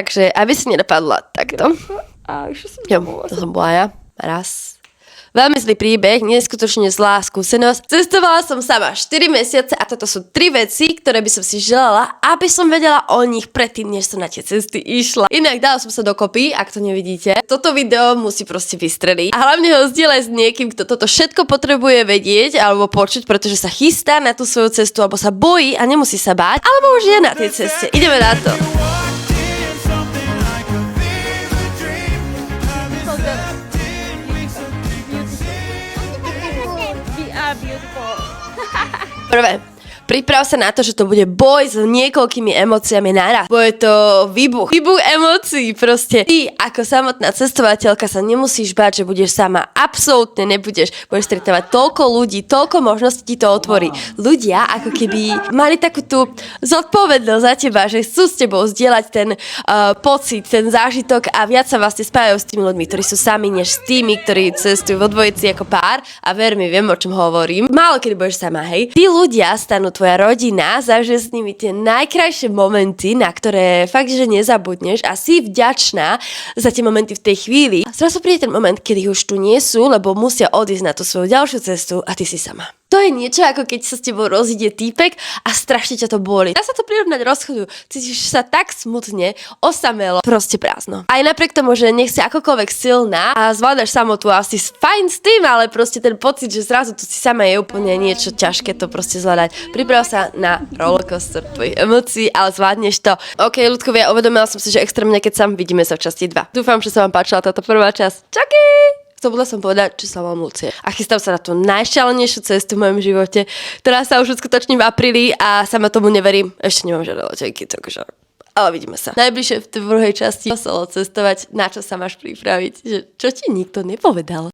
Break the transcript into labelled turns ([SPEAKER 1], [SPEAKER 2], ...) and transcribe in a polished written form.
[SPEAKER 1] Takže aby si nedopadla takto.
[SPEAKER 2] A už som
[SPEAKER 1] Jo, to som bola ja. Raz. Veľmi zlý príbeh, neskutočne zlá skúsenosť. Cestovala som sama 4 mesiace a toto sú 3 veci, ktoré by som si želala, aby som vedela o nich predtým, než som na tie cesty išla. Inak dala som sa dokopy, ak to nevidíte. Toto video musí proste vystreliť. A hlavne ho zdieľaj s niekým, kto toto všetko potrebuje vedieť alebo počuť, pretože sa chystá na tú svoju cestu alebo sa bojí a nemusí sa báť, alebo už je na tej ceste. Ideme na to. Prvé, priprav sa na to, že to bude boj s niekoľkými emóciami naraz. Bude to výbuch emócií proste. Ty ako samotná cestovateľka sa nemusíš báť, že budeš sama. Absolútne nebudeš. Budeš stretávať toľko ľudí, toľko možností ti to otvorí. Ľudia ako keby mali takú tú zodpovednosť za teba, že chcú s tebou zdieľať ten pocit, ten zážitok a viac sa vlastne spájajú s tými ľuďmi, ktorí sú sami, než s tými, ktorí cestujú vo dvojici ako pár. A ver mi, viem, o čom hovorím. Málo kedy budeš sama, hej. Tí ľudia stanú tvoja rodina, zažije s nimi tie najkrajšie momenty, na ktoré fakt, že nezabudneš a si vďačná za tie momenty v tej chvíli. A zrazu príde ten moment, kedy už tu nie sú, lebo musia odísť na tú svoju ďalšiu cestu a ty si sama. To je niečo, ako keď sa s tebou rozíde týpek a strašne ťa to boli. Dá sa to prirovnať rozchodu. Cítiš sa tak smutne, osamelo, proste prázdno. Aj napriek tomu, že nech si akokoľvek silná a zvládaš samotu a si fajn s tým, ale proste ten pocit, že zrazu tu si sama je úplne niečo ťažké to proste zvládať. Priprav sa na rollercoaster tvojich emócií, ale zvládneš to. OK, ľudkovia, uvedomila som si, že extrémne, keď sa vidíme sa v časti 2. Dúfam, že sa vám páčila táto prvá časť. Čaky! Zabudla som povedať, že sa volám Lucie. A chystám sa na tú najšialenejšiu cestu v mojom živote, ktorá sa už uskutoční v apríli a sama tomu neverím. Ešte nemám žiadne letenky, takže... Ale vidíme sa. Najbližšie v tej druhej časti solo cestovať, na čo sa máš pripraviť. Že čo ti nikto nepovedal.